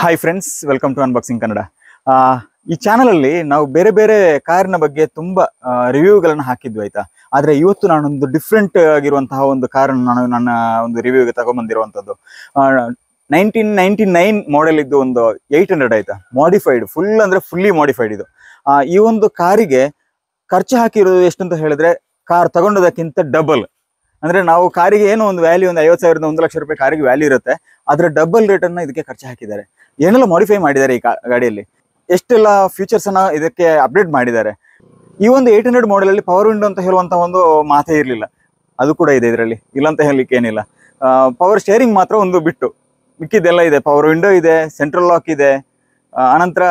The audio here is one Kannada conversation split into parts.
Hi friends, welcome to unboxing Kannada. ಈ ಚಾನಲಲ್ಲಿ ನಾವು ಬೇರೆ ಬೇರೆ ಕಾರಿನ ಬಗ್ಗೆ ತುಂಬ ರಿವ್ಯೂಗಳನ್ನು ಹಾಕಿದ್ವಿ, ಆಯ್ತಾ. ಆದರೆ ಇವತ್ತು ನಾನೊಂದು ಡಿಫ್ರೆಂಟ್ ಆಗಿರುವಂತಹ ಒಂದು ಕಾರನ್ನು ನಾನು ನನ್ನ ಒಂದು ರಿವ್ಯೂಗೆ ತಗೊಂಡ್ಬಂದಿರುವಂಥದ್ದು. 1999 ಮಾಡೆಲ್ ಇದ್ದು ಒಂದು 800, ಆಯ್ತಾ. ಮಾಡಿಫೈಡ್, ಫುಲ್ಲಿ ಮಾಡಿಫೈಡ್ ಇದು. ಈ ಒಂದು ಕಾರಿಗೆ ಖರ್ಚು ಹಾಕಿರೋದು ಎಷ್ಟಂತ ಹೇಳಿದ್ರೆ, ಕಾರ್ ತಗೊಂಡೋದಕ್ಕಿಂತ ಡಬಲ್. ಅಂದ್ರೆ ನಾವು ಕಾರಿಗೆ ಏನು ಒಂದು ವ್ಯಾಲ್ಯೂ, ಒಂದು 50,000 1 ಲಕ್ಷ ರೂಪಾಯಿ ಕಾರಿಗೆ ವ್ಯಾಲ್ಯೂ ಇರುತ್ತೆ, ಅದರ ಡಬಲ್ ರೇಟನ್ನು ಇದಕ್ಕೆ ಖರ್ಚು ಹಾಕಿದ್ದಾರೆ. ಏನೆಲ್ಲ ಮಾಡಿಫೈ ಮಾಡಿದ್ದಾರೆ ಈ ಗಾಡಿಯಲ್ಲಿ, ಎಷ್ಟೆಲ್ಲ ಫೀಚರ್ಸ್ ಅನ್ನ ಇದಕ್ಕೆ ಅಪ್ಡೇಟ್ ಮಾಡಿದ್ದಾರೆ. ಈ ಒಂದು 800 ಮಾಡೆಲ್ ಅಲ್ಲಿ ಪವರ್ ವಿಂಡೋ ಅಂತ ಹೇಳುವಂತ ಒಂದು ಮಾತೇ ಇರಲಿಲ್ಲ, ಅದು ಕೂಡ ಇದೆ ಇದರಲ್ಲಿ, ಇಲ್ಲ ಅಂತ ಹೇಳಲಿಕ್ಕೆ ಏನಿಲ್ಲ. ಪವರ್ ಸ್ಟೇರಿಂಗ್ ಮಾತ್ರ ಒಂದು ಬಿಟ್ಟು ಮಿಕ್ಕಿದೆಲ್ಲ ಇದೆ. ಪವರ್ ವಿಂಡೋ ಇದೆ, ಸೆಂಟ್ರಲ್ ಲಾಕ್ ಇದೆ, ಅನಂತರ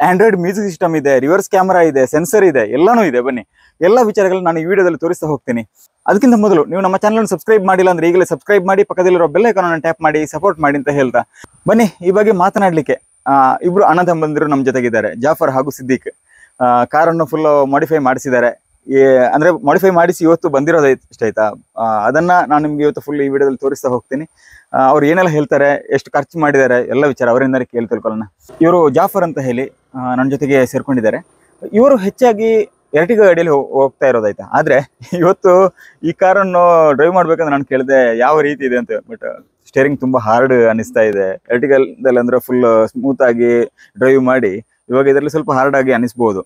ಆಂಡ್ರಾಯ್ಡ್ ಮ್ಯೂಸಿಕ್ ಸಿಸ್ಟಮ್ ಇದೆ, ರಿವರ್ಸ್ ಕ್ಯಾಮರಾ ಇದೆ, ಸೆನ್ಸರ್ ಇದೆ, ಎಲ್ಲಾನು ಇದೆ. ಬನ್ನಿ, ಎಲ್ಲ ವಿಚಾರಗಳನ್ನ ನಾನು ಈ ವಿಡಿಯೋದಲ್ಲಿ ತೋರಿಸ್ತಾ ಹೋಗ್ತೀನಿ. ಅದಕ್ಕಿಂತ ಮೊದಲು ನೀವು ನಮ್ಮ ಚಾನಲ್ ಸಬ್ಸ್ಕ್ರೈಬ್ ಮಾಡಿಲ್ಲ ಅಂದ್ರೆ ಈಗಲೇ ಸಬ್ಸ್ಕ್ರೈಬ್ ಮಾಡಿ, ಪಕ್ಕದಲ್ಲಿರೋ ಬೆಲ್ ಐಕಾನ್ ಅನ್ನು ಟ್ಯಾಪ್ ಮಾಡಿ ಸಪೋರ್ಟ್ ಮಾಡಿ ಅಂತ ಹೇಳ್ತಾ ಬನ್ನಿ ಈ ಬಗ್ಗೆ ಮಾತನಾಡ್ಲಿಕ್ಕೆ. ಇಬ್ರು ಅಣ್ಣ ತಮ್ಮಂದಿರು ನಮ್ಮ ಜೊತೆಗಿದ್ದಾರೆ, ಜಾಫರ್ ಹಾಗೂ ಸಿದ್ದಿಕ್. ಕಾರನ್ನು ಫುಲ್ ಮಾಡಿಫೈ ಮಾಡಿಸಿದ್ದಾರೆ. ಅಂದ್ರೆ ಮಾಡಿಫೈ ಮಾಡಿಸಿ ಇವತ್ತು ಬಂದಿರೋದು ಆಯ್ತಾ. ಅದನ್ನ ನಾನು ನಿಮ್ಗೆ ಇವತ್ತು ಫುಲ್ ಈ ವಿಡಿಯೋದಲ್ಲಿ ತೋರಿಸ್ತಾ ಹೋಗ್ತೀನಿ. ಅವ್ರು ಏನೆಲ್ಲ ಹೇಳ್ತಾರೆ, ಎಷ್ಟು ಖರ್ಚು ಮಾಡಿದ್ದಾರೆ, ಎಲ್ಲ ವಿಚಾರ ಅವರಿಂದ ಕೇಳಿ ತಿಳ್ಕೊಳ್ಳೋಣ. ಇವರು ಜಾಫರ್ ಅಂತ ಹೇಳಿ ನನ್ನ ಜೊತೆಗೆ ಸೇರ್ಕೊಂಡಿದ್ದಾರೆ. ಇವರು ಹೆಚ್ಚಾಗಿ ಎರ್ಟಿಗಾ ಗಾಡಿಯಲ್ಲಿ ಹೋಗ್ತಾ ಇರೋದಾಯ್ತಾ. ಆದ್ರೆ ಇವತ್ತು ಈ ಕಾರನ್ನು ಡ್ರೈವ್ ಮಾಡ್ಬೇಕಂದ್ರೆ ನಾನು ಕೇಳಿದೆ ಯಾವ ರೀತಿ ಇದೆ ಅಂತ. ಬಟ್ ಸ್ಟೇರಿಂಗ್ ತುಂಬಾ ಹಾರ್ಡ್ ಅನಿಸ್ತಾ ಇದೆ. ಎರ್ಟಿಗಾದಲ್ಲಿ ಅಂದ್ರೆ ಫುಲ್ ಸ್ಮೂತ್ ಆಗಿ ಡ್ರೈವ್ ಮಾಡಿ, ಇವಾಗ ಇದರಲ್ಲಿ ಸ್ವಲ್ಪ ಹಾರ್ಡ್ ಆಗಿ ಅನಿಸ್ಬಹುದು.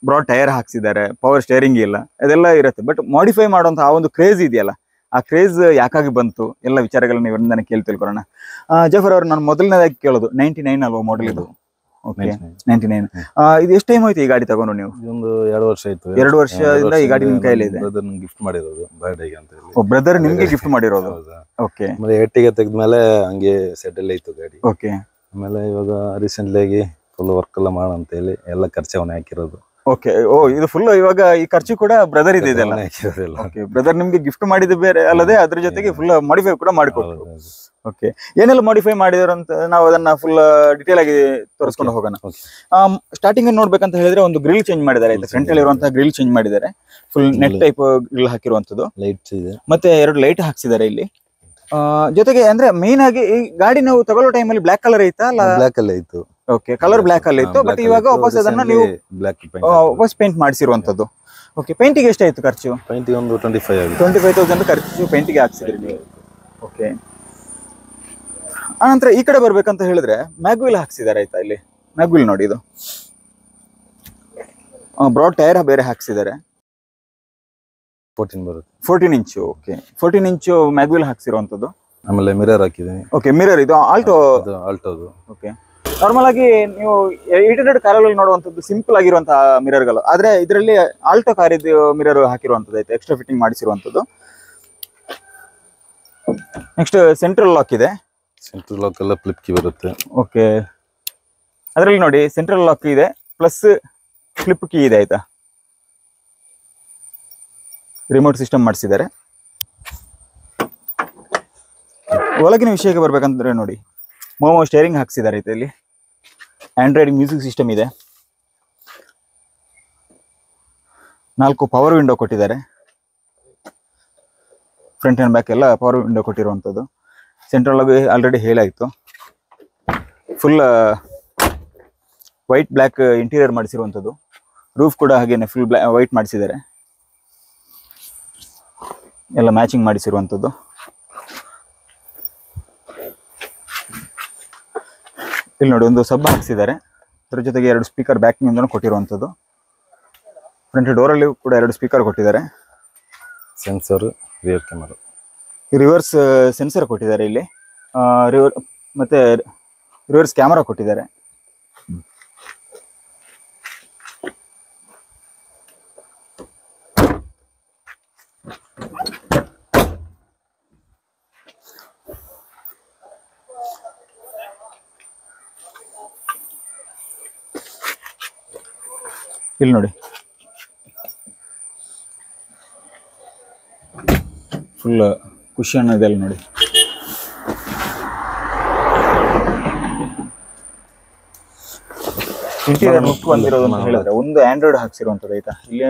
ಬ್ರಾಡ್ ಟೈರ್ ಹಾಕ್ಸಿದ್ದಾರೆ, ಪವರ್ ಸ್ಟೇರಿಂಗ್ ಇಲ್ಲ, ಅದೆಲ್ಲ ಇರುತ್ತೆ. ಬಟ್ ಮಾಡಿಫೈ ಮಾಡುವಂತ ಆ ಒಂದು ಕ್ರೇಜ್ ಇದೆಯಲ್ಲ, ಆ ಕ್ರೇಜ್ ಯಾಕಾಗಿ ಬಂತು, ಎಲ್ಲ ವಿಚಾರಗಳನ್ನ ಇವರಿಂದ ಕೇಳಿ ತಿಳ್ಕೊಳ್ಳೋಣ. ಜಾಫರ್ ಅವರು, ನಾನು ಮೊದಲನೇದಾಗಿ ಕೇಳೋದು 99 ಅಲ್ವಾ ಮಾಡೆಲ್ ಇದು? ಓಕೆ, 99. ಇದು ಎಷ್ಟು ಟೈಮ್ ಆಯ್ತು ಈ ಗಾಡಿ ತಗೊಂಡು ನೀವು? ಒಂದು 2 ವರ್ಷ ಆಯ್ತು. 2 ವರ್ಷದಿಂದ ಈ ಗಾಡಿ ನಿಮ್ ಕೈಯಲ್ಲಿ ಇದೆ? ಗಿಫ್ಟ್ ಮಾಡಿರೋದು ಬರ್ಡೇಗೆ ಅಂತ ಹೇಳಿ. ಬ್ರದರ್ ನಿಮ್ಗೆ ಗಿಫ್ಟ್ ಮಾಡಿರೋದು? ಓಕೆ. ಆಮೇಲೆ ಎಟ್ಟಿಗೆ ತೆಗೆದ್ಮೇಲೆ ಹಂಗೆ ಸೆಟಲ್ ಆಯ್ತು ಗಾಡಿ. ಓಕೆ. ಆಮೇಲೆ ಇವಾಗ ರೀಸೆಂಟ್ಲಿ ಆಗಿ ಫುಲ್ ವರ್ಕ್ ಎಲ್ಲ ಮಾಡ ಅಂತ ಹೇಳಿ ಎಲ್ಲ ಖರ್ಚು ಅವನೇ ಹಾಕಿರೋದು. ಓಕೆ. ಓ, ಇದು ಫುಲ್ ಇವಾಗ ಈ ಖರ್ಚು ಕೂಡ ಬ್ರದರ್ ಇದೆ ಇದೆಲ್ಲ? ಓಕೆ. ಬ್ರದರ್ ನಿಮ್ಗೆ ಗಿಫ್ಟ್ ಮಾಡಿದ್ದು ಬೇರೆ ಅಲ್ಲದೆ ಅದ್ರ ಜೊತೆಗೆ ಫುಲ್ ಮಾಡಿಫೈ ಕೂಡ ಮಾಡಿಕೊಟ್ರು. ಓಕೆ. ಏನೆಲ್ಲ ಮಾಡಿಫೈ ಮಾಡಿದಾರೆ ಅಂತ ನಾವು ಅದನ್ನ ಫುಲ್ ಡಿಟೇಲ್ ಆಗಿ ತೋರಿಸ್ಕೊಂಡು ಹೋಗೋಣ. ಸ್ಟಾರ್ಟಿಂಗ್ ನೋಡ್ಬೇಕಂತ ಹೇಳಿದ್ರೆ ಒಂದು ಗ್ರಿಲ್ ಚೇಂಜ್ ಮಾಡಿದ್ದಾರೆ, ಫ್ರಂಟ್ ಅಲ್ಲಿ ಇರುವಂತಹ ಗ್ರಿಲ್ ಚೇಂಜ್ ಮಾಡಿದ್ದಾರೆ. ಫುಲ್ ನೆಟ್ ಟೈಪ್ ಗ್ರಿಲ್ ಹಾಕಿರುವಂತದ್ದು, ಲೈಟ್ಸ್ ಇದೆ, ಮತ್ತೆ 2 ಲೈಟ್ ಹಾಕ್ಸಿದ್ದಾರೆ ಇಲ್ಲಿ. ಜೊತೆಗೆ ಅಂದ್ರೆ ಮೇನ್ ಆಗಿ ಈ ಗಾಡಿ ನಾವು ತಗೊಳ್ಳೋ ಟೈಮ್ ಅಲ್ಲಿ ಬ್ಲಾಕ್ ಕಲರ್ ಐತಾ? ಬ್ಲಾಕ್ ಅಲ್ಲಿ ಇತ್ತು. ಓಕೆ, ಕಲರ್ ಬ್ಲಾಕ್ ಅಲ್ಲಿ ಇತ್ತು. ಬಟ್ ಇವಾಗ ವಾಪಸ್ ಅದನ್ನ ನೀವು ವಾಪಸ್ ಪೇಂಟ್ ಮಾಡಿಸಿರುವಂತದ್ದು. ಓಕೆ. ಪೇಂಟಿಗೆ ಎಷ್ಟಾಯ್ತು ಖರ್ಚು? ಪೇಂಟಿಗೆ ಒಂದು 25,000 ಖರ್ಚು ಪೇಂಟಿಗೆ ಹಾಕ್ಸಿದ್ರಿ ನೀವು. ಓಕೆ. ಆನಂತರ ಈ ಕಡೆ ಬರ್ಬೇಕಂತ ಹೇಳಿದ್ರೆ ಮ್ಯಾಗ್ವಿಲ್ ಹಾಕ್ಸಿದ್ದಾರೆ, ಆಯ್ತಾ. ಇಲ್ಲಿ ಮ್ಯಾಗ್ವಿಲ್ ನೋಡಿ, ಇದು ಬ್ರಾಡ್ ಟೈರ್ ಬೇರೆ ಹಾಕ್ಸಿದ್ದಾರೆ. 14 ಬರುತ್ತೆ, 14 ಇಂಚು. ಓಕೆ, 14 ಇಂಚು ಮ್ಯಾಗ್ವಿಲ್ ಹಾಕ್ಸಿರುವಂತದ್ದು. ಆಮೇಲೆ ಮಿರರ್ ಹಾಕಿದ್ದೀನಿ. ಓಕೆ, ಮಿರರ್ ಇದು ಆಲ್ಟೋ. ಓಕೆ. ನಾರ್ಮಲ್ ಆಗಿ ನೀವು 800 ಕಾರಲ್ಲಿ ನೋಡುವಂತದ್ದು ಸಿಂಪಲ್ ಆಗಿರುವಂತಹ ಮಿರರ್ಗಳು, ಆದ್ರೆ ಇದರಲ್ಲಿ ಆಲ್ಟೋ ಕಾರ್ ಇದು ಮಿರರ್ ಹಾಕಿರುವಂತದ್ದು ಐತೆ, ಎಕ್ಸ್ಟ್ರಾ ಫಿಟ್ಟಿಂಗ್ ಮಾಡಿಸಿರುವಂತದ್ದು. ನೆಕ್ಸ್ಟ್ ಸೆಂಟ್ರಲ್ ಲಾಕ್ ಇದೆ. ಸೆಂಟ್ರಲ್ ಲಾಕ್ ಎಲ್ಲ ಫ್ಲಿಪ್ ಕೀ ಬರುತ್ತೆ. ಓಕೆ. ಅದರಲ್ಲಿ ನೋಡಿ ಸೆಂಟ್ರಲ್ ಲಾಕ್ ಇದೆ ಪ್ಲಸ್ ಫ್ಲಿಪ್ ಕೀ ಇದೆ, ಆಯ್ತಾ. ರಿಮೋಟ್ ಸಿಸ್ಟಮ್ ಮಾಡಿಸಿದ್ದಾರೆ. ಒಳಗಿನ ವಿಷಯಕ್ಕೆ ಬರ್ಬೇಕಂದ್ರೆ ನೋಡಿ, ಮೋಮೋ ಸ್ಟೇರಿಂಗ್ ಹಾಕ್ಸಿದ್ದಾರೆ, ಆಯ್ತಾ. ಇಲ್ಲಿ ಆಂಡ್ರಾಯ್ಡ್ ಮ್ಯೂಸಿಕ್ ಸಿಸ್ಟಮ್ ಇದೆ. 4 ಪವರ್ ವಿಂಡೋ ಕೊಟ್ಟಿದ್ದಾರೆ. ಫ್ರಂಟ್ ಅಂಡ್ ಬ್ಯಾಕ್ ಎಲ್ಲ ಪವರ್ ವಿಂಡೋ ಕೊಟ್ಟಿರುವಂಥದ್ದು. ಸೆಂಟ್ರಲ್ ಆಗಿ ಆಲ್ರೆಡಿ ಹೇಳಾಯಿತು. ಫುಲ್ ವೈಟ್ ಬ್ಲ್ಯಾಕ್ ಇಂಟೀರಿಯರ್ ಮಾಡಿಸಿರುವಂಥದ್ದು. ರೂಫ್ ಕೂಡ ಹಾಗೇನೆ ಫುಲ್ ವೈಟ್ ಮಾಡಿಸಿದ್ದಾರೆ, ಎಲ್ಲ ಮ್ಯಾಚಿಂಗ್ ಮಾಡಿಸಿರುವಂಥದ್ದು. ಇಲ್ಲಿ ನೋಡಿ ಒಂದು ಸಬ್ ಹಾಕ್ಸಿದ್ದಾರೆ, ಅದ್ರ ಜೊತೆಗೆ 2 ಸ್ಪೀಕರ್ ಬ್ಯಾಕ್ ನಿಂದ ಕೊಟ್ಟಿರುವಂಥದ್ದು. ಫ್ರಂಟ್ ಡೋರಲ್ಲಿ ಕೂಡ 2 ಸ್ಪೀಕರ್ ಕೊಟ್ಟಿದ್ದಾರೆ. Sensor, rear camera, reverse sensor ಕೊಟ್ಟಿದ್ದಾರೆ ಇಲ್ಲಿ. ಮತ್ತೆ ರಿವರ್ಸ್ ಕ್ಯಾಮರಾ ಕೊಟ್ಟಿದ್ದಾರೆ. ಇಲ್ಲಿ ನೋಡಿ ಫುಲ್ ಕುಶನ್ ಇದೆ ಅಲ್ಲಿ ನೋಡಿ. ಇಂಟೀರಿಯರ್ ಮುಟ್ಟು ಬಂದಿರೋದು ಅಂತ ಹೇಳಿದ್ರೆ ಒಂದು ಆಂಡ್ರಾಯ್ಡ್ ಹಾಕ್ಸಿರುವಂಥದ್ದು, ಆಯ್ತಾ. ಇಲ್ಲಿ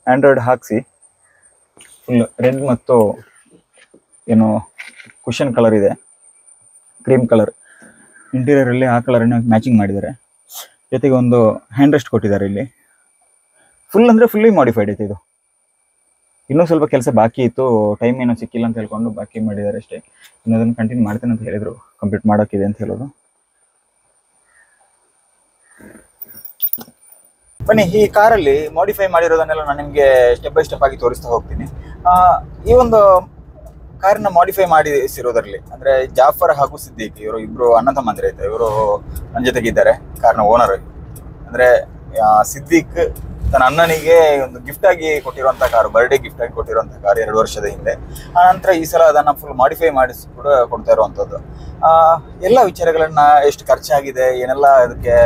ಆಂಡ್ರಾಯ್ಡ್ ಹಾಕ್ಸಿ ಫುಲ್ ರೆಡ್ ಮತ್ತು ಏನು ಕುಶನ್ ಕಲರ್ ಇದೆ, ಕ್ರೀಮ್ ಕಲರ್. ಇಂಟೀರಿಯರ್ ಅಲ್ಲಿ ಆ ಕಲರ್ ಮ್ಯಾಚಿಂಗ್ ಮಾಡಿದ್ದಾರೆ. ಜೊತೆಗೆ ಒಂದು ಹ್ಯಾಂಡ್ ರೆಸ್ಟ್ ಕೊಟ್ಟಿದ್ದಾರೆ ಇಲ್ಲಿ. ಫುಲ್ ಅಂದ್ರೆ ಫುಲ್ಲಿ ಮಾಡಿಫೈಡ್ ಐತೆ ಇದು. ಇನ್ನೂ ಸ್ವಲ್ಪ ಕೆಲಸ ಬಾಕಿ ಇತ್ತು, ಟೈಮ್ ಏನೋ ಸಿಕ್ಕಿಲ್ಲ ಅಂತ ಹೇಳ್ಕೊಂಡು ಬಾಕಿ ಮಾಡಿದ್ದಾರೆ ಅಷ್ಟೇ. ಇನ್ನು ಅದನ್ನು ಕಂಟಿನ್ಯೂ ಮಾಡ್ತೇನೆ ಅಂತ ಹೇಳಿದ್ರು, ಕಂಪ್ಲೀಟ್ ಮಾಡೋಕ್ಕಿದೆ ಅಂತ ಹೇಳೋದು. ಬನ್ನಿ, ಈ ಕಾರಲ್ಲಿ ಮಾಡಿಫೈ ಮಾಡಿರೋದನ್ನೆಲ್ಲ ನಾನು ನಿಮಗೆ ಸ್ಟೆಪ್ ಬೈ ಸ್ಟೆಪ್ ಆಗಿ ತೋರಿಸ್ತಾ ಹೋಗ್ತೀನಿ. ಈ ಒಂದು ಕಾರನ್ನ ಮಾಡಿಫೈ ಮಾಡಿಸಿರೋದ್ರಲ್ಲಿ ಅಂದ್ರೆ ಜಾಫರ್ ಹಾಗೂ ಸಿದ್ದಿಕ್ ಇವರು ಇಬ್ರು ಅಣ್ಣ ತಮ್ಮಂದ್ರೆ ಐತೆ. ಇವರು ನನ್ನ ಜೊತೆಗಿದ್ದಾರೆ, ಕಾರ್ನ ಓನರ್. ಅಂದ್ರೆ ಸಿದ್ದಿಕ್ ತನ್ನ ಅಣ್ಣನಿಗೆ ಒಂದು ಗಿಫ್ಟ್ ಆಗಿ ಕೊಟ್ಟಿರುವಂತಹ ಕಾರು, ಬರ್ಡೇ ಗಿಫ್ಟ್ ಆಗಿ ಕೊಟ್ಟಿರುವಂತಹ ಕಾರು 2 ವರ್ಷದ ಹಿಂದೆ. ಆ ನಂತರ ಈ ಸಲ ಅದನ್ನ ಫುಲ್ ಮಾಡಿಫೈ ಮಾಡಿಸಿ ಕೂಡ ಕೊಡ್ತಾ ಇರುವಂತದ್ದು. ಎಲ್ಲ ವಿಚಾರಗಳನ್ನ, ಎಷ್ಟು ಖರ್ಚಾಗಿದೆ, ಏನೆಲ್ಲ ಅದಕ್ಕೆ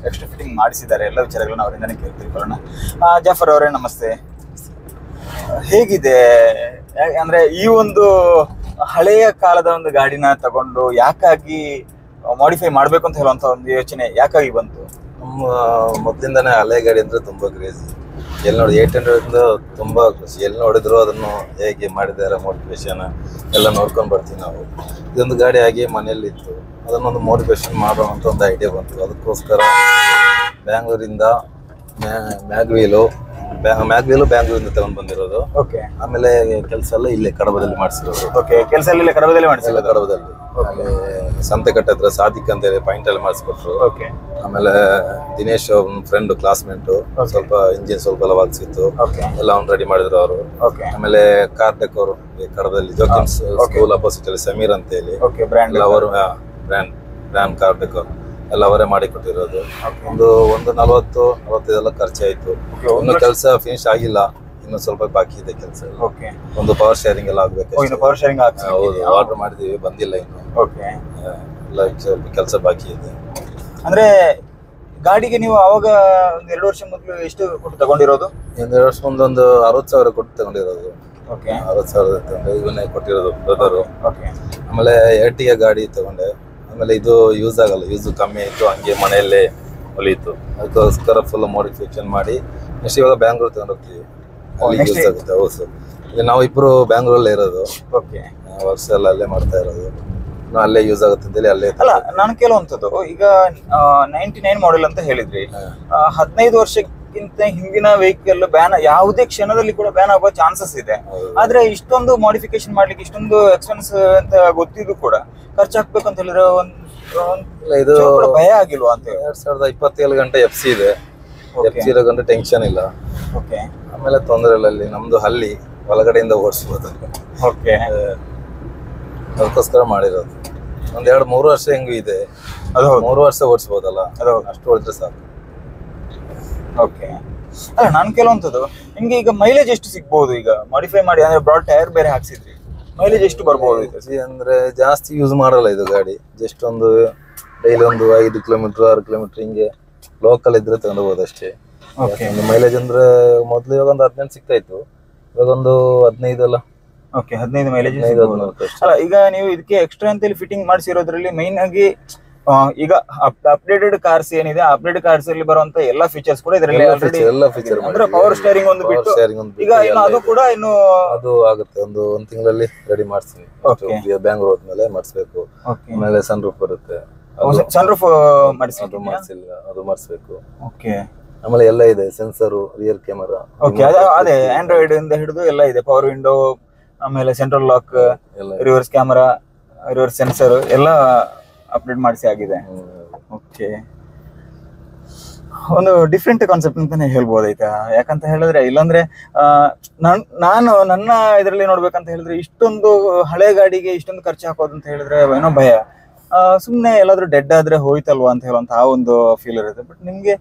ಎಕ್ಸ್ಟ್ರಾ ಫಿಟ್ಟಿಂಗ್ ಮಾಡಿಸಿದ್ದಾರೆ, ಎಲ್ಲ ವಿಚಾರಗಳನ್ನ ಅವರಿಂದನೇ ಕೇಳ್ತಿಕೊಳ್ಳೋಣ. ಜಾಫರ್ ಅವರೇ ನಮಸ್ತೆ. ಹೇಗಿದೆ ಅಂದ್ರೆ ಈ ಒಂದು ಹಳೆಯ ಕಾಲದ ಒಂದು ಗಾಡಿನ ತಗೊಂಡು ಯಾಕಾಗಿ ಮಾಡಿಫೈ ಮಾಡ್ಬೇಕು ಅಂತ ಹೇಳುವಂತ ಒಂದು ಯೋಚನೆ ಯಾಕಾಗಿ ಬಂತು? ನಮ್ಮ ಮೊದಲಿಂದಾನೇ ಹಳೆ ಗಾಡಿ ಅಂದ್ರೆ ತುಂಬಾ ಕ್ರೇಜಿ. ಎಲ್ಲಿ ನೋಡಿ 800 ತುಂಬಾ ಖುಷಿ. ಎಲ್ಲಿ ನೋಡಿದ್ರು ಅದನ್ನು ಹೇಗೆ ಮಾಡಿದ್ದಾರೆ ಮೋಟಿವೇಶನ್ ಎಲ್ಲ ನೋಡ್ಕೊಂಡ್ ಬರ್ತೀವಿ ನಾವು. ಇದೊಂದು ಗಾಡಿ ಆಗಿ ಮನೆಯಲ್ಲಿ ಇತ್ತು, ಅದನ್ನೊಂದು ಮೋಟಿವೇಶನ್ ಮಾಡೋಣ ಅಂತ ಒಂದು ಐಡಿಯಾ ಬಂತು. ಅದಕ್ಕೋಸ್ಕರ ಬ್ಯಾಂಗ್ಳೂರಿಂದ ಮ್ಯಾಗ್ವೀಲು ಬ್ಯಾಂಗ್ಳೂರಿಂದ ತಗೊಂಡ್ ಬಂದಿರೋದು. ಓಕೆ. ಆಮೇಲೆ ಕೆಲಸ ಎಲ್ಲ ಇಲ್ಲೇ ಕಡಬದಲ್ಲಿ ಮಾಡಿಸಿರೋದು. ಓಕೆ, ಕೆಲಸ ಎಲ್ಲ ಕಡಬದಲ್ಲಿ ಮಾಡಿಸಿರೋದು. ಕಡಬದಲ್ಲಿ ಸಂತೆಕಟ್ಟೆ ಹತ್ರ ಸಾದಿಕ್ ಅಂತ ಹೇಳಿ ಪಾಯಿಂಟ್ ಅಲ್ಲಿ ಮಾಡಿಸ್ಕೊಟ್ರು. ಓಕೆ. ಆಮೇಲೆ ದಿನೇಶ್ ಫ್ರೆಂಡ್ ಕ್ಲಾಸ್ಮೇಟ್, ಸ್ವಲ್ಪ ಇಂಜಿನ್ ಸ್ವಲ್ಪ ಲವಾಗ್ಸಿತ್ತು, ಎಲ್ಲ ಅವ್ನು ರೆಡಿ ಮಾಡಿದ್ರು ಅವರು. ಆಮೇಲೆ ಕಾರ್ಡೆಕ್ ಅವರು ಕಡದಲ್ಲಿ ಜೋಕಿಮ್ಸ್ ಸ್ಕೂಲ್ ಅಪೋಸಿಟ್ ಅಲ್ಲಿ ಸಮೀರ್ ಅಂತ ಹೇಳಿ ಅವರು ಬ್ರ್ಯಾಂಡ್ ಕಾರ್ಡೆಕ್ ಅವರು ಎಲ್ಲ ಅವರೇ ಮಾಡಿ ಕೊಟ್ಟಿರೋದು. ಒಂದು 40-45 ಖರ್ಚಾಯ್ತು. ಇನ್ನು ಕೆಲಸ ಫಿನಿಶ್ ಆಗಿಲ್ಲ, ಇನ್ನು ಸ್ವಲ್ಪ ಬಾಕಿ ಇದೆ ಕೆಲಸ. ಒಂದು ಪವರ್ ಶೇರಿಂಗ್ ಎಲ್ಲ ಆಗ್ಬೇಕು. ಹೌದು, ಆರ್ಡರ್ ಮಾಡಿದೀವಿ, ಬಂದಿಲ್ಲ ಇನ್ನು. ಎಲ್ಲ ಸ್ವಲ್ಪ ಕೆಲಸ ಬಾಕಿ ಇದೆ. ಅಂದ್ರೆ ಗಾಡಿಗೆ ನೀವು ಅವಾಗ ಒಂದು 2 ವರ್ಷ ಮೊದಲು ಎಷ್ಟು ಕೊಟ್ಟು ತಗೊಂಡಿರೋದು? 2 ವರ್ಷ ಮುಂದೆ ಒಂದು 60,000 ಕೊಟ್ಟು ತಗೊಂಡಿರೋದು. 60,000 ತಗೊಂಡೆ, ಇವನ್ನೇ ಕೊಟ್ಟಿರೋದು ಬ್ರದರು. ಆಮೇಲೆ Ertiga ಗಾಡಿ ತಗೊಂಡೆ. ಆಮೇಲೆ ಇದು ಯೂಸ್ ಆಗಲ್ಲ, ಯೂಸ್ ಕಮ್ಮಿ ಆಯ್ತು, ಹಂಗೆ ಮನೆಯಲ್ಲೇ ಹೊಲಿಯಿತು. ಅದಕ್ಕೋಸ್ಕರ ಫುಲ್ ಮಾಡಿಫಿಕೇಶನ್ ಮಾಡಿ ನೆಕ್ಸ್ಟ್ ಇವಾಗ ಬ್ಯಾಂಗ್ಳೂರ್ ತಗೊಂಡು ಹೋಗ್ತೀವಿ, ಅಲ್ಲಿ ಯೂಸ್ ಆಗುತ್ತೆ. ಹೌದು, ಈಗ ನಾವು ಇಬ್ರು ಬ್ಯಾಂಗ್ಳೂರಲ್ಲೇ ಇರೋದು, ವರ್ಷ ಎಲ್ಲ ಅಲ್ಲೇ ಮಾಡ್ತಾ ಇರೋದು. ಅಲ್ಲೇ ಯೂಸ್ ಆಗುತ್ತೆ ಅಂತೇಳಿ ಅಲ್ಲೇ. ಅಲ್ಲ, ನಾನು ಕೇಳುವಂಥದ್ದು, ಈಗ 99 ಮಾಡೆಲ್ ಅಂತ ಹೇಳಿದ್ರಿ, 15 ವರ್ಷಕ್ಕಿಂತ ಹಿಂದಿನ ವೆಹಿಕಲ್ ಬ್ಯಾನ್ ಯಾವುದೇ ಕ್ಷಣದಲ್ಲಿ ಕೂಡ ಬ್ಯಾನ್ ಆಗೋ ಚಾನ್ಸಸ್ ಇದೆ. ಆದ್ರೆ ಇಷ್ಟೊಂದು ಮಾಡಿಫಿಕೇಶನ್ ಮಾಡ್ಲಿಕ್ಕೆ ಇಷ್ಟೊಂದು ಎಕ್ಸ್ಪೆನ್ಸ್ ಅಂತ ಗೊತ್ತಿದ್ದು ಕೂಡ ಖರ್ಚು ಹಾಕ್ಬೇಕು ಅಂತ ಹೇಳಿದ್ರೆ ಇದು ಭಯ ಆಗಿಲ್ವಾ ಅಂತ? 2027 ಗಂಟೆ FC ಇದೆ. FC ಇರೋ ಗಂಟೆ ಟೆನ್ಷನ್ ಇಲ್ಲ. ಆಮೇಲೆ ತೊಂದರೆ ಇಲ್ಲ, ಅಲ್ಲಿ ನಮ್ದು ಹಳ್ಳಿ ಒಳಗಡೆಯಿಂದ ಓಡಿಸ್ಬೋದು. ಅದಕ್ಕೋಸ್ಕರ ಮಾಡಿರೋದು. 1-2-3 ವರ್ಷ ಹೆಂಗೂ ಇದೆ, ಅದು 3 ವರ್ಷ ಓಡಿಸ್ಬೋದಲ್ಲ, ಅಷ್ಟು ಓಡಿದ್ರೆ ಸಾಕು. ಓಕೆ. ಅಲ್ಲ, ನಾನು ಕೇಳುವಂಥದ್ದು, ನಿಮ್ಗೆ ಈಗ ಮೈಲೇಜ್ ಎಷ್ಟು ಸಿಗ್ಬಹುದು? ಈಗ ಮಾಡಿಫೈ ಮಾಡಿ ಅಂದ್ರೆ ಬ್ರಾಡ್ ಟೈರ್ ಬೇರೆ ಹಾಕ್ಸಿದ್ರಿ, ಮೈಲೇಜ್ ಎಷ್ಟು ಬರ್ಬೋದು? ಅಂದ್ರೆ ಜಾಸ್ತಿ ಯೂಸ್ ಮಾಡಲ್ಲ ಇದು ಗಾಡಿ. ಜಸ್ಟ್ ಒಂದು ಡೈಲಿ ಒಂದು 5 ಕಿಲೋಮೀಟರ್ 6 ಕಿಲೋಮೀಟರ್ ಹಿಂಗೆ ಲೋಕಲ್ ಇದ್ರೆ ತಗೊಂಡ್ಬೋದು ಅಷ್ಟೇ. ಮೈಲೇಜ್ ಅಂದ್ರೆ ಮೊದ್ಲು ಇವಾಗ ಒಂದು 18 ಸಿಗ್ತಾ ಇತ್ತು, ಇವಾಗ ಒಂದು 15 ಅಲ್ಲ. 15 ಮೈಲೇಜ್. ಅಲ್ಲ, ಈಗ ನೀವು ಇದಕ್ಕೆ ಎಕ್ಸ್ಟ್ರಾ ಅಂತೇಳಿ ಫಿಟ್ಟಿಂಗ್ ಮಾಡಿಸಿರೋದ್ರಲ್ಲಿ ಮೈನ್ ಆಗಿ ಈಗ ಅಪ್ಡೇಟೆಡ್ ಕಾರ್ಸ್ ಏನಿದೆ, ಅಪ್ಡೇಟೆಡ್ ಕಾರ್ಸ್ ಅಲ್ಲಿ ಬರುವಂತ ಎಲ್ಲಾ ಫೀಚರ್ಸ್ ಕೂಡ ಇದರಲ್ಲಿ ಆಲ್ರೆಡಿ ಅಂದ್ರೆ ಪವರ್ ಸ್ಟೇರಿಂಗ್ ಒಂದು ಬಿಟ್ಟು ಈಗ ಅದು ಕೂಡ ಇನ್ನು ಅದು ಆಗುತ್ತೆ. ಒಂದು ತಿಂಗಳಲ್ಲಿ ರೆಡಿ ಮಾಡ್ತೀನಿ. ಬ್ಯಾಂಗ್ಳೂರ್ ಹೋದ್ಮೇಲೆ ಮಾಡಿಸ್ಬೇಕು. ಆಮೇಲೆ ಸನ್ ರೂಫ್ ಬರುತ್ತೆ, ಸನ್ ರೂಫ್ ಮಾಡಿಸಿಲ್ಲ, ಅದು ಮಾಡಿಸ್ಬೇಕು. ಆಮೇಲೆ ಎಲ್ಲ ಇದೆ, ಸೆನ್ಸರ್, ರಿಯರ್ ಕ್ಯಾಮರಾ. ಅದೇ ಆಂಡ್ರಾಯ್ಡ್ ಇಂದ ಹಿಡಿದು ಎಲ್ಲ ಇದೆ. ಪವರ್ ವಿಂಡೋ, ಆಮೇಲೆ central lock, reverse camera, reverse sensor ಎಲ್ಲ ಅಪ್ಡೇಟ್ ಮಾಡಿಸಿ ಆಗಿದೆ. ಓಕೆ, ಒಂದು ಡಿಫ್ರೆಂಟ್ ಕಾನ್ಸೆಪ್ಟ್ ಅಂತಾನೆ ಹೇಳ್ಬೋದಾಯ್ತಾ? ಯಾಕಂತ ಹೇಳಿದ್ರೆ ಇಲ್ಲಾಂದ್ರೆ ನಾನು ನನ್ನ ಇದರಲ್ಲಿ ನೋಡ್ಬೇಕಂತ ಹೇಳಿದ್ರೆ ಇಷ್ಟೊಂದು ಹಳೆ ಗಾಡಿಗೆ ಇಷ್ಟೊಂದು ಖರ್ಚು ಹಾಕೋದು ಅಂತ ಹೇಳಿದ್ರೆ ಏನೋ ಭಯ. ಸುಮ್ನೆ ಎಲ್ಲಾದ್ರೂ ಡೆಡ್ ಆದ್ರೆ ಹೋಯ್ತಲ್ವಾ ಅಂತ ಹೇಳುವಂತ ಆ ಒಂದು ಫೀಲ್ ಇರುತ್ತೆ. ಬಟ್ ನಿಮ್ಗೆ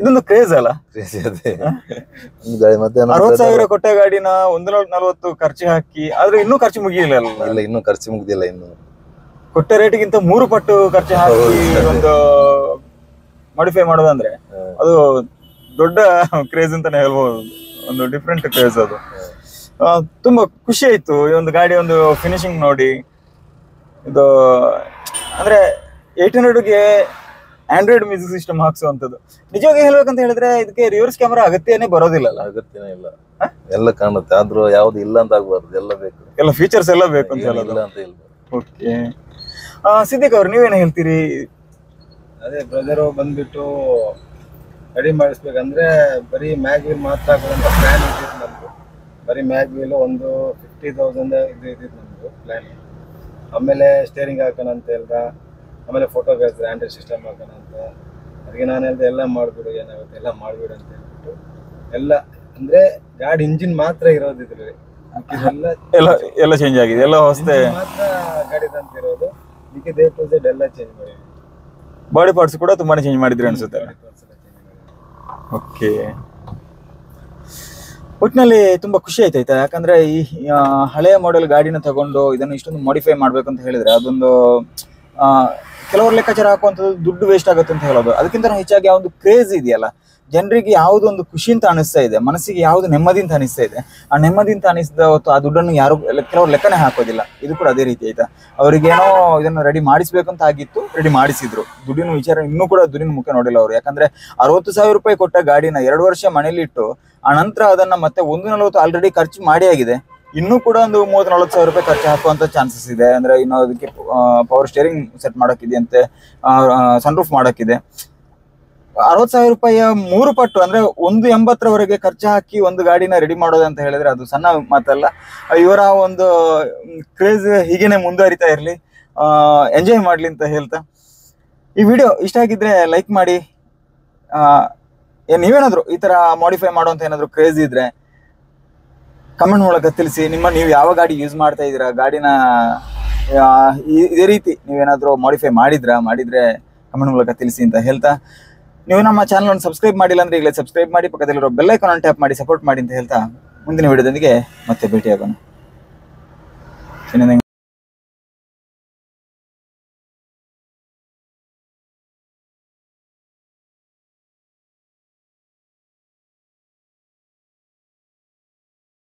ಇದೊಂದು ಕ್ರೇಜ್ ಅಲ್ಲ? 60,000 ಕೊಟ್ಟ ಗಾಡಿನ 140 ಖರ್ಚು ಹಾಕಿ, ಆದ್ರೆ ಇನ್ನೂ ಖರ್ಚು ಮುಗಿಯಿಲ್ಲ. ಇಲ್ಲ, ಇನ್ನೂ ಖರ್ಚು ಮುಗಿದಿಲ್ಲ. ಇನ್ನು ಕೊಟ್ಟ ರೇಟಿಗಿಂತ 3 ಪಟ್ಟು ಖರ್ಚು ಹಾಕಿ ಒಂದು ಮಾಡಿಫೈ ಮಾಡೋದಂದ್ರೆ ಅದು ದೊಡ್ಡ ಕ್ರೇಜ್ ಅಂತಾನೆ ಹೇಳ್ಬೋದು. ಒಂದು ಡಿಫ್ರೆಂಟ್ ಕ್ರೇಜ್ ಅದು. ತುಂಬಾ ಖುಷಿ ಆಯ್ತು ಈ ಒಂದು ಗಾಡಿ ಒಂದು ಫಿನಿಶಿಂಗ್ ನೋಡಿ. ಇದು ಅಂದ್ರೆ 800ಗೆ ಆಂಡ್ರಾಯ್ಡ್ ಮ್ಯೂಸಿಕ್ ಸಿಸ್ಟಮ್ ಹಾಕ್ಸುವಂಥದ್ದು. ನಿಜವಾಗಿ ಹೇಳ್ಬೇಕಂತ ಹೇಳಿದ್ರೆ ಇದಕ್ಕೆ ರಿವರ್ಸ್ ಕ್ಯಾಮರಾ ಅಗತ್ಯನೇ ಬರೋದಿಲ್ಲ. ಅಗತ್ಯನೇ ಇಲ್ಲ, ಎಲ್ಲ ಕಾಣುತ್ತೆ. ಆದ್ರೂ ಯಾವ್ದು ಇಲ್ಲ ಅಂತ ಆಗ್ಬಾರ್ದು, ಎಲ್ಲ ಬೇಕು, ಎಲ್ಲ ಫೀಚರ್ಸ್ ಎಲ್ಲ ಬೇಕು ಅಂತ ಹೇಳೋದು. ಅಂತ ಇಲ್ಲ. ಓಕೆ. ಸಿದ್ದಿಕ್ ಅವ್ರು ನೀವೇನು ಹೇಳ್ತೀರಿ? ಅದೇ ಬ್ರದರ್ ಬಂದ್ಬಿಟ್ಟು ರೆಡಿ ಮಾಡಿಸ್ಬೇಕಂದ್ರೆ ಬರೀ ಮ್ಯಾಗ್ ವೀಲ್ ಮಾತ್ರ ಹಾಕೋದಂತ ಪ್ಲಾನ್ ಇದ್ದಿತ್ತು ನಮ್ದು. ಬರೀ ಮ್ಯಾಗ್ ವೀಲ್ ಒಂದು 50,000 ಇದ್ದಿತ್ತು ನಮ್ದು ಪ್ಲಾನ್. ಆಮೇಲೆ ಸ್ಟೇರಿಂಗ್ ಹಾಕೋಣ ಅಂತ ಹೇಳ್ದ, ಆಮೇಲೆ ಫೋಟೋ ಕಳಿಸಿದ್ರೆ ಆಂಡ್ರಾಯ್ಡ್ ಸಿಸ್ಟಮ್ ಹಾಕೋಣ ಅಂತ. ಅದಕ್ಕೆ ನಾನು ಹೇಳ್ದೆ ಎಲ್ಲ ಮಾಡಿಬಿಡು, ಏನಾಗುತ್ತೆ ಎಲ್ಲ ಮಾಡಿಬಿಡು ಅಂತ ಹೇಳ್ಬಿಟ್ಟು ಎಲ್ಲ ಅಂದ್ರೆ ಗಾಡಿ ಇಂಜಿನ್ ಮಾತ್ರ ಇರೋದಿದ್ರಿ, ಎಲ್ಲ ಚೇಂಜ್ ಆಗಿದೆ, ಎಲ್ಲ ಹೊಸದೇ ಮಾತ್ರ ಗಾಡಿ ತಂತಿರೋದು. ಮಿಕ್ಕಿದ A to Z ಎಲ್ಲ ಚೇಂಜ್ ಮಾಡಿದ್ವಿ. ಬಾಡಿ ಪಾರ್ಟ್ಸ್ ಕೂಡ ತುಂಬಾನೇ ಚೇಂಜ್ ಮಾಡಿದ್ರಿ ಅನ್ಸುತ್ತೆ. ಓಕೆ, ಒಟ್ಟಿನಲ್ಲಿ ತುಂಬಾ ಖುಷಿ ಆಯ್ತಾಯ್ತಾ? ಯಾಕಂದ್ರೆ ಈ ಹಳೆಯ ಮಾಡೆಲ್ ಗಾಡಿನ ತಗೊಂಡು ಇದನ್ನು ಇಷ್ಟೊಂದು ಮಾಡಿಫೈ ಮಾಡ್ಬೇಕು ಅಂತ ಹೇಳಿದ್ರೆ ಅದೊಂದು ಕೆಲವರು ಲೆಕ್ಕಾಚಾರ ಹಾಕುವಂಥದ್ದು ದುಡ್ಡು ವೇಸ್ಟ್ ಆಗುತ್ತೆ ಅಂತ ಹೇಳೋದು. ಅದಕ್ಕಿಂತ ಹೆಚ್ಚಾಗಿ ಆ ಒಂದು ಕ್ರೇಜ್ ಇದೆಯಲ್ಲ, ಜನರಿಗೆ ಯಾವುದೊಂದು ಖುಷಿ ಅಂತ ಅನಿಸ್ತಾ ಇದೆ, ಮನಸ್ಸಿಗೆ ಯಾವ್ದು ನೆಮ್ಮದಿ ಅಂತ ಅನಿಸ್ತಾ ಇದೆ, ಆ ನೆಮ್ಮದಿ ಅಂತ ಅನಿಸಿದ ಹೊತ್ತು ಆ ದುಡ್ಡನ್ನು ಯಾರು ಕೆಲವರು ಲೆಕ್ಕನೇ ಹಾಕೋದಿಲ್ಲ. ಇದು ಕೂಡ ಅದೇ ರೀತಿ ಆಯ್ತಾ, ಅವರಿಗೇನೋ ಇದನ್ನು ರೆಡಿ ಮಾಡಿಸ್ಬೇಕು ಅಂತ ಆಗಿತ್ತು, ರೆಡಿ ಮಾಡಿಸಿದ್ರು. ದುಡ್ಡಿನ ವಿಚಾರ ಇನ್ನೂ ಕೂಡ ದುಡ್ಡಿನ ಮುಖ ನೋಡಿಲ್ಲ ಅವರು. ಯಾಕಂದ್ರೆ 60,000 ರೂಪಾಯಿ ಕೊಟ್ಟ ಗಾಡಿನ 2 ವರ್ಷ ಮನೇಲಿಟ್ಟು ಆ ನಂತರ ಅದನ್ನ ಮತ್ತೆ 140 ಆಲ್ರೆಡಿ ಖರ್ಚು ಮಾಡಿ ಆಗಿದೆ. ಇನ್ನೂ ಕೂಡ ಒಂದು 30-40 ಸಾವಿರ ರೂಪಾಯಿ ಖರ್ಚು ಹಾಕುವಂತ ಚಾನ್ಸಸ್ ಇದೆ. ಅಂದ್ರೆ ಇನ್ನು ಅದಕ್ಕೆ ಪವರ್ ಸ್ಟೇರಿಂಗ್ ಸೆಟ್ ಮಾಡೋಕ್ಕಿದೆ ಅಂತೆ, ಸನ್ರೂಫ್ ಮಾಡೋಕ್ಕಿದೆ. 60,000 ರೂಪಾಯಿಯ 3 ಪಟ್ಟು ಅಂದ್ರೆ 180ರವರೆಗೆ ಖರ್ಚು ಹಾಕಿ ಒಂದು ಗಾಡಿನ ರೆಡಿ ಮಾಡೋದಂತ ಹೇಳಿದ್ರೆ ಅದು ಸಣ್ಣ ಮಾತಲ್ಲ. ಇವರ ಒಂದು ಕ್ರೇಜ್ ಹೀಗೇನೆ ಮುಂದುವರಿತಾ ಇರಲಿ, ಎಂಜಾಯ್ ಮಾಡ್ಲಿ ಅಂತ ಹೇಳ್ತಾ ಈ ವಿಡಿಯೋ ಇಷ್ಟ ಆಗಿದ್ರೆ ಲೈಕ್ ಮಾಡಿ. ನೀವೇನಾದ್ರು ಈ ತರ ಮಾಡಿಫೈ ಮಾಡುವಂತ ಏನಾದ್ರು ಕ್ರೇಜ್ ಇದ್ರೆ ಕಮೆಂಟ್ ಮೂಲಕ ತಿಳಿಸಿ. ನೀವು ಯಾವ ಗಾಡಿ ಯೂಸ್ ಮಾಡ್ತಾ ಇದ್ದೀರಾ, ಗಾಡಿನ ಇದೇ ರೀತಿ ನೀವೇನಾದ್ರೂ ಮಾಡಿಫೈ ಮಾಡಿದ್ರೆ ಕಮೆಂಟ್ ಮೂಲಕ ತಿಳಿಸಿ ಅಂತ ಹೇಳ್ತಾ, ನೀವು ನಮ್ಮ ಚಾನಲ್ ಅನ್ನು ಸಬ್ಸ್ಕ್ರೈಬ್ ಮಾಡಿಲ್ಲ ಅಂದ್ರೆ ಈಗಲೇ ಸಬ್ಸ್ಕ್ರೈಬ್ ಮಾಡಿ, ಪಕ್ಕದಲ್ಲಿರೋ ಬೆಲ್ ಐಕಾನ್ ಅನ್ನು ಟ್ಯಾಪ್ ಮಾಡಿ ಸಪೋರ್ಟ್ ಮಾಡಿ ಅಂತ ಹೇಳ್ತಾ ಮುಂದಿನ ವಿಡಿಯೋದೊಂದಿಗೆ ಮತ್ತೆ ಭೇಟಿಯಾಗೋಣ.